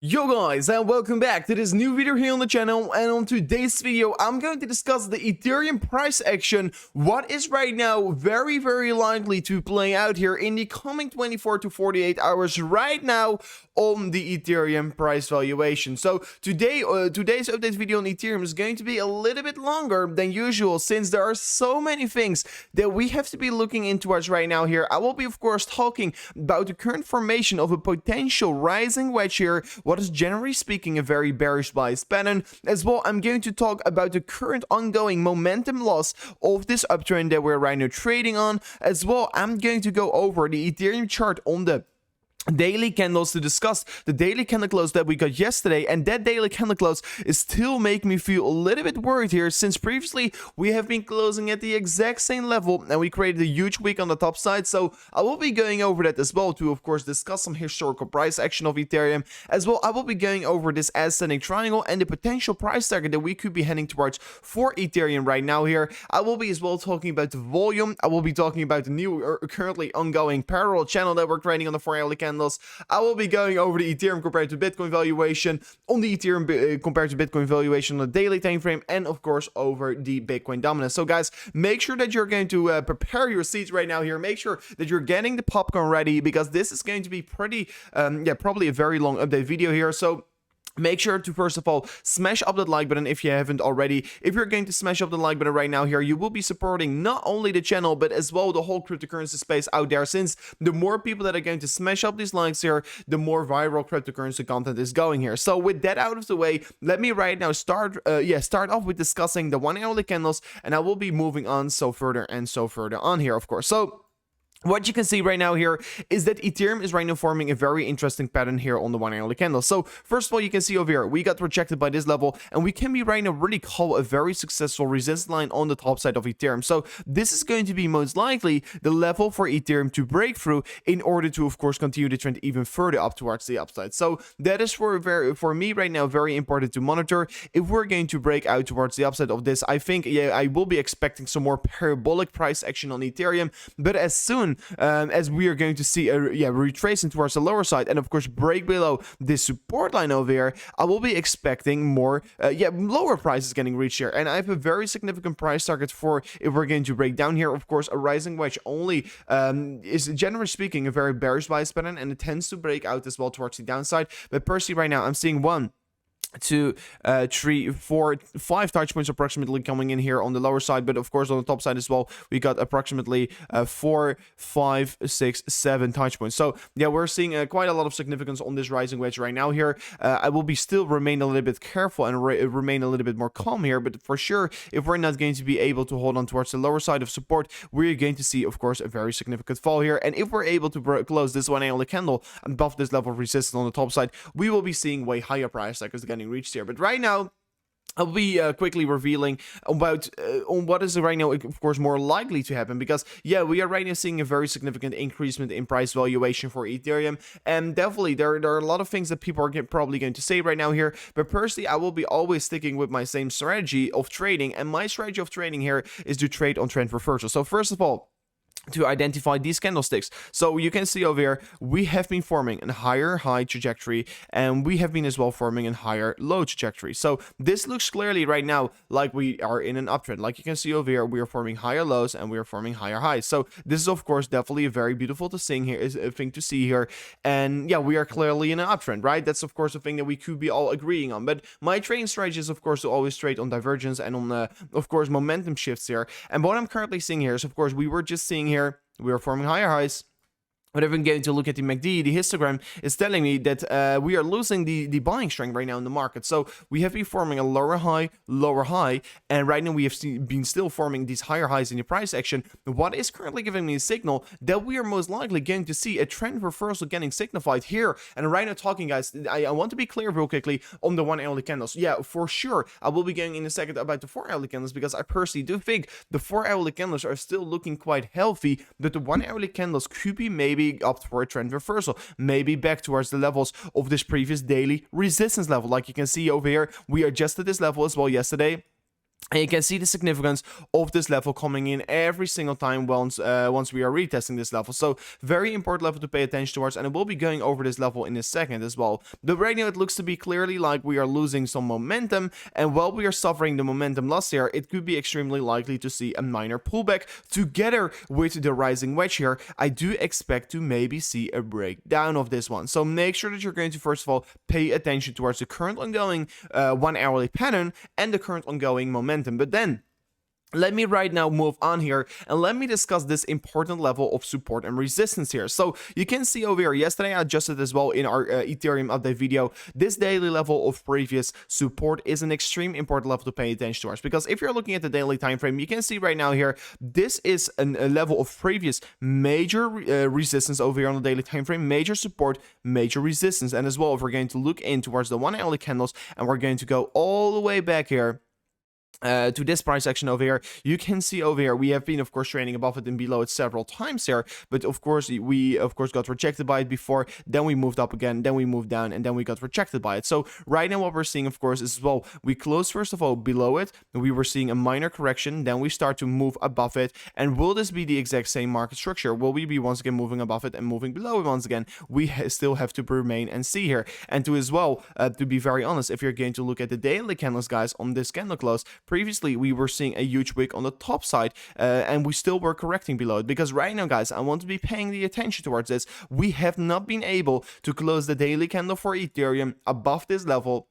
Yo guys, and welcome back to this new video here on the channel. And on today's video I'm going to discuss the Ethereum price action, what is right now very likely to play out here in the coming 24 to 48 hours right now on the Ethereum price valuation. So today's update video on Ethereum is going to be a little bit longer than usual, since there are so many things that we have to be looking into us right now here. I will be of course talking about the current formation of a potential rising wedge here, what is generally speaking a very bearish bias pattern. As well, I'm going to talk about the current ongoing momentum loss of this uptrend that we're right now trading on. As well, I'm going to go over the Ethereum chart on the daily candles to discuss the daily candle close that we got yesterday, and that daily candle close is still making me feel a little bit worried here, since previously we have been closing at the exact same level and we created a huge wick on the top side. So I will be going over that as well to of course discuss some historical price action of Ethereum. As well, I will be going over this ascending triangle and the potential price target that we could be heading towards for Ethereum right now here. I will be as well talking about the volume. I will be talking about the new currently ongoing parallel channel that we're creating on the 4-hourly candle. I will be going over the Ethereum compared to Bitcoin valuation, on the Ethereum compared to Bitcoin valuation on the daily time frame, and of course over the Bitcoin dominance. So guys, make sure that you're going to prepare your seats right now here. Make sure that you're getting the popcorn ready, because this is going to be pretty probably a very long update video here. So make sure to first of all smash up that like button if you haven't already. If you're going to smash up the like button right now here, you will be supporting not only the channel but as well the whole cryptocurrency space out there, since the more people that are going to smash up these likes here, the more viral cryptocurrency content is going here. So with that out of the way, let me right now start off with discussing the 1-hourly candles, and I will be moving on so further on here, of course. So what you can see right now here is that Ethereum is right now forming a very interesting pattern here on the 1-hourly candle. So first of all, you can see over here, we got rejected by this level, and we can be right now really call a very successful resistance line on the top side of Ethereum. So this is going to be most likely the level for Ethereum to break through in order to of course continue the trend even further up towards the upside. So that is for me right now very important to monitor. If we're going to break out towards the upside of this, I think I will be expecting some more parabolic price action on Ethereum. But as soon as we are going to see a retracing towards the lower side and of course break below this support line over here, I will be expecting more lower prices getting reached here. And I have a very significant price target for if we're going to break down here. Of course, a rising wedge only is generally speaking a very bearish bias pattern, and it tends to break out as well towards the downside. But personally right now I'm seeing 1, 2, 3, 4, 5 touch points approximately coming in here on the lower side, but of course on the top side as well we got approximately 4, 5, 6, 7 touch points. So yeah, we're seeing quite a lot of significance on this rising wedge right now here. I will be still remain a little bit careful and remain a little bit more calm here, but for sure if we're not going to be able to hold on towards the lower side of support, we're going to see of course a very significant fall here. And if we're able to close this 1-hourly candle above this level of resistance on the top side, we will be seeing way higher price targets getting reached here. But right now I'll be quickly revealing about on what is right now of course more likely to happen, because yeah, we are right now seeing a very significant increasement in price valuation for Ethereum, and definitely there are a lot of things that people are probably going to say right now here. But personally I will be always sticking with my same strategy of trading, and my strategy of trading here is to trade on trend reversal. So first of all, to identify these candlesticks. So you can see over here, we have been forming a higher high trajectory, and we have been as well forming a higher low trajectory. So this looks clearly right now like we are in an uptrend. Like you can see over here, we are forming higher lows and we are forming higher highs. So this is of course definitely a very beautiful thing to see here. And yeah, we are clearly in an uptrend, right? That's of course a thing that we could be all agreeing on. But my trading strategy is of course to always trade on divergence and on of course momentum shifts here. And what I'm currently seeing here is of course we were just seeing here, we are forming higher highs. But if I'm going to look at the MACD, the histogram is telling me that we are losing the buying strength right now in the market. So we have been forming a lower high, and right now we have been still forming these higher highs in the price action. What is currently giving me a signal that we are most likely going to see a trend reversal getting signified here. And right now talking, guys, I want to be clear real quickly on the 1-hourly candles. Yeah, for sure, I will be going in a second about the 4-hourly candles, because I personally do think the 4-hourly candles are still looking quite healthy, but the 1-hourly candles could be maybe up for a trend reversal, maybe back towards the levels of this previous daily resistance level. Like you can see over here, we adjusted this level as well yesterday. And you can see the significance of this level coming in every single time once we are retesting this level. So very important level to pay attention towards, and I will be going over this level in a second as well. But right now it looks to be clearly like we are losing some momentum, and while we are suffering the momentum loss here, it could be extremely likely to see a minor pullback. Together with the rising wedge here, I do expect to maybe see a breakdown of this one. So make sure that you're going to first of all pay attention towards the current ongoing 1 hourly pattern and the current ongoing momentum. But then let me right now move on here and let me discuss this important level of support and resistance here. So you can see over here, yesterday I adjusted as well in our Ethereum update video, this daily level of previous support is an extreme important level to pay attention towards, because if you're looking at the daily time frame, you can see right now here, this is a level of previous major resistance over here on the daily time frame, major support, major resistance. And as well, if we're going to look in towards the 1 hourly candles and we're going to go all the way back here to this price action over here, you can see over here we have been of course trading above it and below it several times here, but of course we got rejected by it before, then we moved up again, then we moved down, and then we got rejected by it. So right now what we're seeing of course is, well, we closed first of all below it, we were seeing a minor correction, then we start to move above it. And will this be the exact same market structure? Will we be once again moving above it and moving below it once again? We still have to remain and see here. And to as well, to be very honest, if you're going to look at the daily candles, guys, on this candle close, previously we were seeing a huge wick on the top side, and we still were correcting below it, because right now, guys, I want to be paying the attention towards this. We have not been able to close the daily candle for Ethereum above this level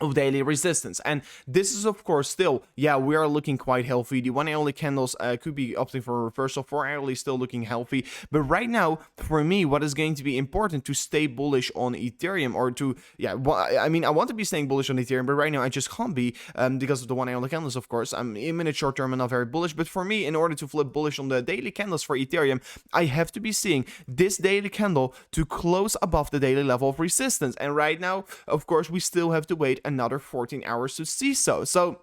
of daily resistance. And this is of course still, yeah, we are looking quite healthy. The 1 hourly candles could be opting for a reversal, 4 hourly still looking healthy. But right now, for me, what is going to be important to stay bullish on Ethereum, or to, yeah, well, I mean, I want to be staying bullish on Ethereum, but right now I just can't be, because of the 1 hourly candles, of course. I'm in the short term and not very bullish, but for me, in order to flip bullish on the daily candles for Ethereum, I have to be seeing this daily candle to close above the daily level of resistance. And right now, of course, we still have to wait another 14 hours to see so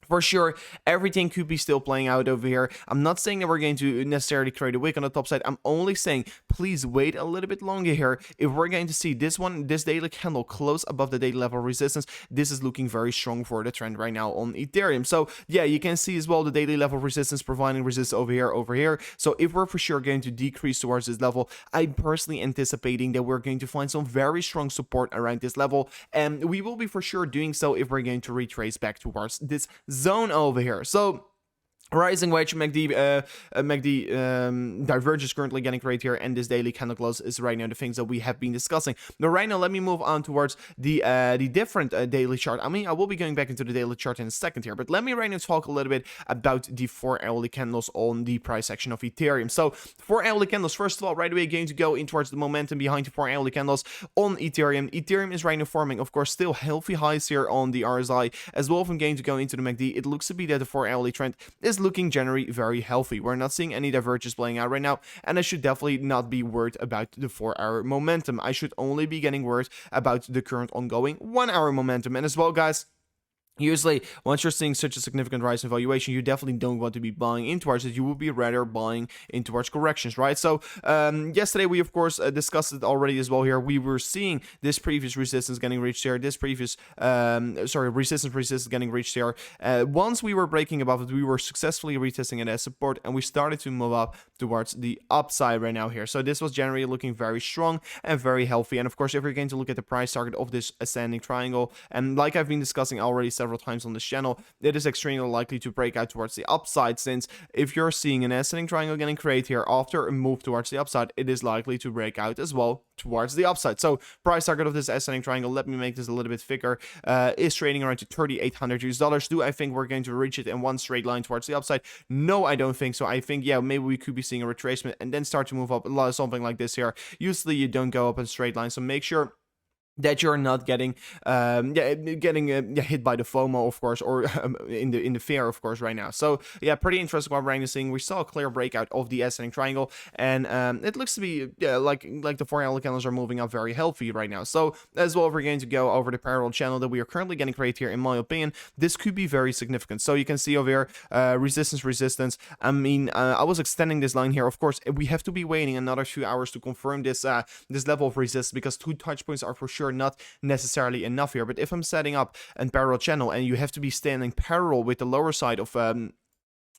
for sure, everything could be still playing out over here. I'm not saying that we're going to necessarily create a wick on the top side. I'm only saying please wait a little bit longer here. If we're going to see this daily candle close above the daily level of resistance, this is looking very strong for the trend right now on Ethereum. So yeah, you can see as well the daily level of resistance providing resistance over here. So if we're for sure going to decrease towards this level, I'm personally anticipating that we're going to find some very strong support around this level, and we will be for sure doing so if we're going to retrace back towards this zone over here. So rising wedge, MACD divergence currently getting created here, and this daily candle close is right now the things that we have been discussing. Now right now, let me move on towards the different daily chart. I mean, I will be going back into the daily chart in a second here, but let me right now talk a little bit about the 4 hourly candles on the price action of Ethereum. So 4 hourly candles, first of all, right away going to go in towards the momentum behind the 4 hourly candles on Ethereum. Ethereum is right now forming, of course, still healthy highs here on the RSI, as well. If I'm going to go into the MACD, it looks to be that the 4 hourly trend is looking generally very healthy. We're not seeing any divergence playing out right now, and I should definitely not be worried about the 4-hour momentum. I should only be getting worried about the current ongoing 1-hour momentum. And as well, guys, usually, once you're seeing such a significant rise in valuation, you definitely don't want to be buying in towards it. You will be rather buying in towards corrections, right? So, yesterday we, of course, discussed it already as well here. We were seeing this previous resistance getting reached here. This previous, resistance getting reached here. Once we were breaking above it, we were successfully retesting it as support, and we started to move up towards the upside right now here. So this was generally looking very strong and very healthy. And of course, if we're going to look at the price target of this ascending triangle, and like I've been discussing already several times on this channel, it is extremely likely to break out towards the upside, since if you're seeing an ascending triangle getting created here after a move towards the upside, it is likely to break out as well towards the upside. So price target of this ascending triangle, let me make this a little bit thicker, is trading around to $3,800. Do I think we're going to reach it in one straight line towards the upside? No, I don't think so. I think, yeah, maybe we could be seeing a retracement and then start to move up, something like this here. Usually you don't go up in straight line, so make sure that you're not getting hit by the FOMO, of course, or in the fear, of course, right now. So yeah, pretty interesting what we're seeing. We saw a clear breakout of the ascending triangle, and it looks to be like the 4 hourly candles are moving up very healthy right now. So as well, we're going to go over the parallel channel that we are currently getting created here. In my opinion, this could be very significant. So you can see over here, resistance. I mean, I was extending this line here. Of course, we have to be waiting another 2 hours to confirm this this level of resistance, because 2 touch points are for sure sure not necessarily enough here. But if I'm setting up a parallel channel and you have to be standing parallel with the lower side of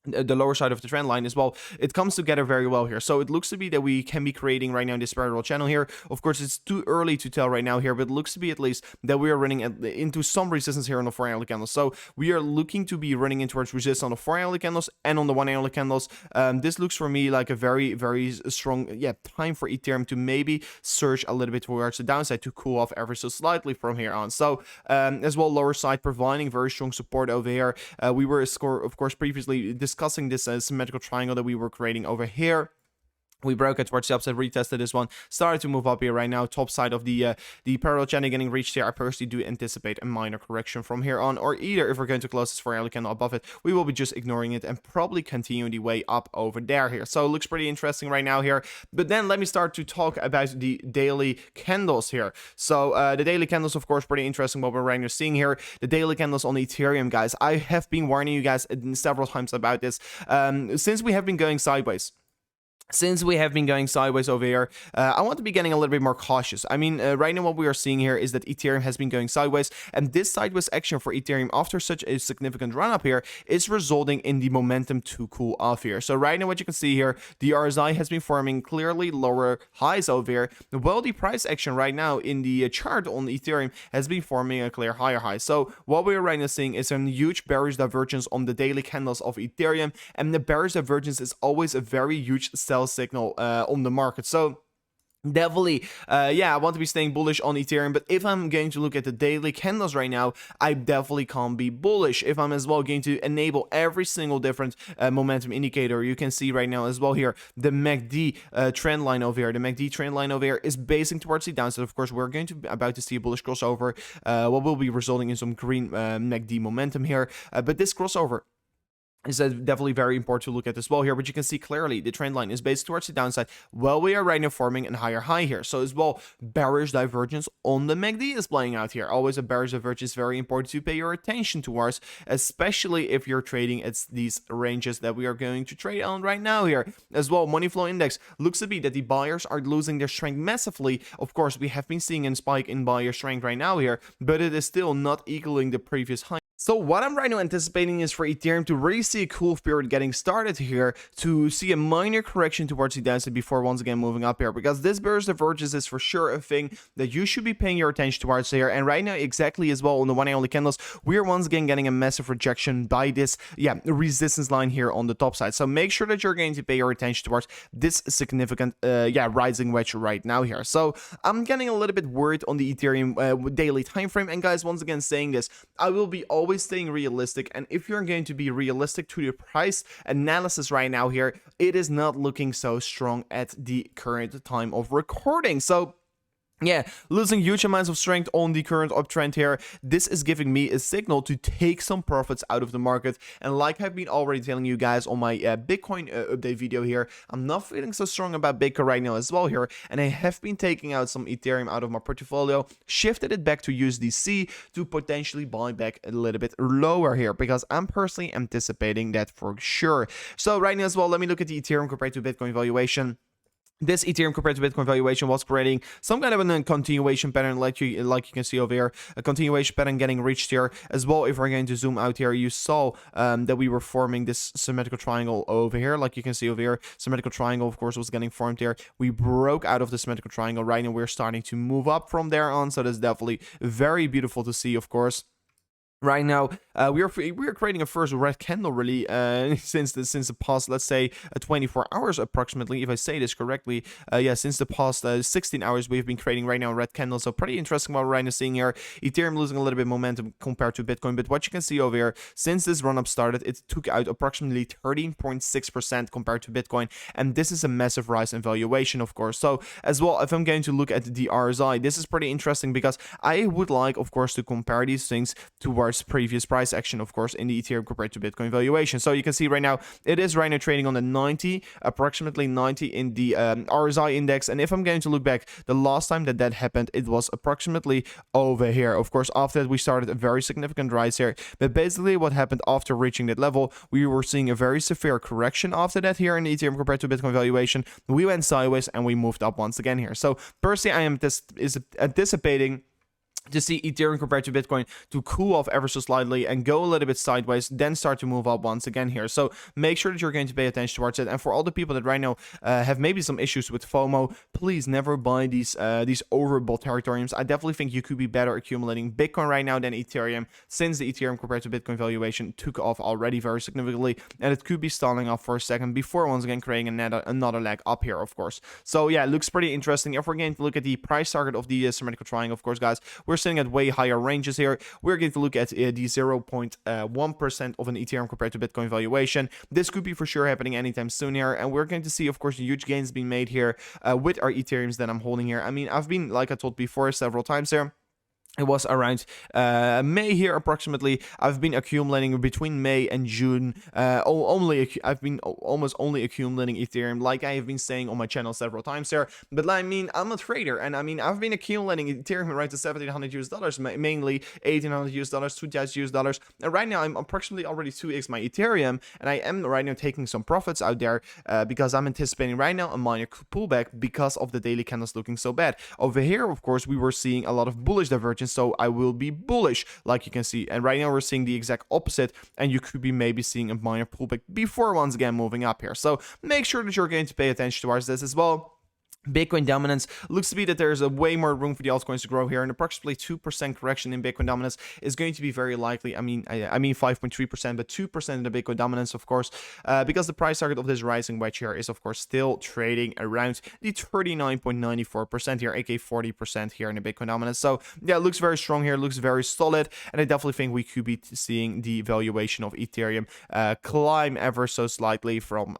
the lower side of the trend line as well, it comes together very well here. So it looks to be that we can be creating right now this parallel channel here. Of course, it's too early to tell right now here, but it looks to be at least that we are running into some resistance here on the 4-hourly candles. So we are looking to be running in towards resistance on the 4-hourly candles and on the 1-hourly candles. This looks for me like a very, very strong time for Ethereum to maybe surge a little bit towards the downside to cool off ever so slightly from here on. So as well, lower side providing very strong support over here. We were, of course, previously discussing this symmetrical triangle that we were creating over here. We broke it towards the upside, retested this one, started to move up here right now. Top side of the parallel channel getting reached here. I personally do anticipate a minor correction from here on, or either if we're going to close this 4-hourly candle above it, we will be just ignoring it and probably continue the way up over there here. So it looks pretty interesting right now here. But then let me start to talk about the daily candles here. So the daily candles, of course, pretty interesting what we're right now seeing here. The daily candles on Ethereum, guys. I have been warning you guys several times about this since we have been going sideways. Since we have been going sideways over here, I want to be getting a little bit more cautious. I mean, right now what we are seeing here is that Ethereum has been going sideways, and this sideways action for Ethereum after such a significant run up here is resulting in the momentum to cool off here. So right now what you can see here, the RSI has been forming clearly lower highs over here, while the price action right now in the chart on Ethereum has been forming a clear higher high. So what we are right now seeing is a huge bearish divergence on the daily candles of Ethereum, and the bearish divergence is always a very huge sell signal on the market. So definitely, I want to be staying bullish on Ethereum, but if I'm going to look at the daily candles right now, I definitely can't be bullish. If I'm as well going to enable every single different momentum indicator, you can see right now as well here, the MACD trend line over here. The MACD trend line over here is basing towards the downside. Of course, we're going to about to see a bullish crossover, what will be resulting in some green MACD momentum here. But this crossover is definitely very important to look at as well here, but you can see clearly the trend line is based towards the downside while we are right now forming a higher high here. So as well, bearish divergence on the MACD is playing out here. Always a bearish divergence is very important to pay your attention towards, especially if you're trading at these ranges that we are going to trade on right now here. As well, money flow index looks to be that the buyers are losing their strength massively. Of course, we have been seeing a spike in buyer strength right now here, but it is still not equaling the previous high. So what I'm right now anticipating is for Ethereum to really see a cool period getting started here, to see a minor correction towards the downside before once again moving up here, because this bearish divergence is for sure a thing that you should be paying your attention towards here. And right now, exactly as well on the 1-hourly candles, we are once again getting a massive rejection by this resistance line here on the top side. So make sure that you're going to pay your attention towards this significant rising wedge right now here. So I'm getting a little bit worried on the Ethereum daily time frame. And guys, once again saying this, I will be always staying realistic, and if you're going to be realistic to the price analysis right now here, it is not looking so strong at the current time of recording. So yeah, losing huge amounts of strength on the current uptrend here. This is giving me a signal to take some profits out of the market. And like I've been already telling you guys on my Bitcoin update video here, I'm not feeling so strong about Bitcoin right now as well here. And I have been taking out some Ethereum out of my portfolio, shifted it back to USDC to potentially buy back a little bit lower here, because I'm personally anticipating that for sure. So right now as well, let me look at the Ethereum compared to Bitcoin valuation. This Ethereum compared to Bitcoin valuation was creating some kind of a continuation pattern, like you can see over here, a continuation pattern getting reached here as well. If we're going to zoom out here, you saw that we were forming this symmetrical triangle over here, like you can see over here. Symmetrical triangle, of course, was getting formed here. We broke out of the symmetrical triangle right now. We're starting to move up from there on, so that's definitely very beautiful to see, of course. Right now, we are creating a first red candle really since the past, let's say 24 hours approximately, if I say this correctly. Since the past 16 hours we've been creating right now red candles. So pretty interesting what we're right now seeing here. Ethereum losing a little bit momentum compared to Bitcoin, but what you can see over here, since this run up started, it took out approximately 13.6% compared to Bitcoin, and this is a massive rise in valuation, of course. So as well, if I'm going to look at the RSI, this is pretty interesting, because I would like, of course, to compare these things towards previous price action, of course, in the Ethereum compared to Bitcoin valuation. So you can see right now, it is right now trading on the 90, approximately 90 in the RSI index. And if I'm going to look back, the last time that happened, it was approximately over here. Of course, after that, we started a very significant rise here. But basically what happened after reaching that level, we were seeing a very severe correction after that here in the Ethereum compared to Bitcoin valuation. We went sideways and we moved up once again here. So personally, I am anticipating to see Ethereum compared to Bitcoin to cool off ever so slightly and go a little bit sideways, then start to move up once again here. So make sure that you're going to pay attention towards it. And for all the people that right now have maybe some issues with FOMO, please never buy these overbought territoriums. I definitely think you could be better accumulating Bitcoin right now than Ethereum, since the Ethereum compared to Bitcoin valuation took off already very significantly, and it could be stalling off for a second before once again creating another leg up here, of course. So yeah, it looks pretty interesting. If we're going to look at the price target of the symmetrical triangle, of course, guys, we're sitting at way higher ranges here. We're going to look at the 0.1% of an Ethereum compared to Bitcoin valuation. This could be for sure happening anytime soon here, and we're going to see, of course, huge gains being made here with our Ethereums that I'm holding here. I mean, I've been, like I told before, several times here. It was around May here approximately. I've been accumulating between May and June. I've been almost only accumulating Ethereum, like I have been saying on my channel several times here. But I mean, I'm a trader, and I mean, I've been accumulating Ethereum right to $1,700 US, mainly $1,800 US, $2,000 US, and right now I'm approximately already 2x my Ethereum, and I am right now taking some profits out there because I'm anticipating right now a minor pullback because of the daily candles looking so bad. Over here, of course, we were seeing a lot of bullish divergence. So I will be bullish, like you can see, and right now we're seeing the exact opposite, and you could be maybe seeing a minor pullback before once again moving up here. So make sure that you're going to pay attention towards this as well. Bitcoin dominance looks to be that there's a way more room for the altcoins to grow here, and approximately 2% correction in Bitcoin dominance is going to be very likely. I mean 5.3%, but 2% in the Bitcoin dominance, of course, because the price target of this rising wedge here is, of course, still trading around the 39.94% here, aka 40% here in the Bitcoin dominance. So yeah, it looks very strong here, looks very solid, and I definitely think we could be seeing the valuation of Ethereum climb ever so slightly from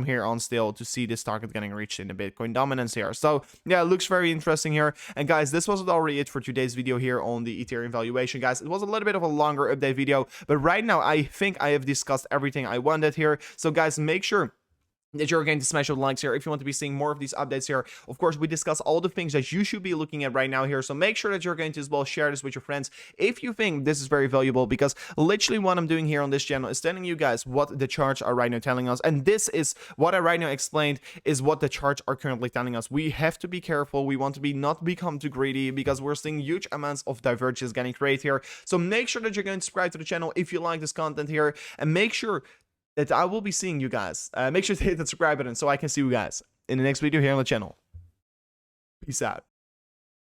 here on still to see this target getting reached in the Bitcoin dominance here. So yeah, it looks very interesting here. And guys, this was already it for today's video here on the Ethereum valuation. Guys, it was a little bit of a longer update video, but right now I think I have discussed everything I wanted here. So guys, make sure that you're going to smash those likes here if you want to be seeing more of these updates here. Of course, we discuss all the things that you should be looking at right now here, so make sure that you're going to as well share this with your friends if you think this is very valuable, because literally what I'm doing here on this channel is telling you guys what the charts are right now telling us, and this is what I right now explained is what the charts are currently telling us. We have to be careful. We want to be not become too greedy, because we're seeing huge amounts of divergence getting created here. So make sure that you're going to subscribe to the channel if you like this content here, and make sure that I will be seeing you guys. Make sure to hit the subscribe button so I can see you guys in the next video here on the channel. Peace out.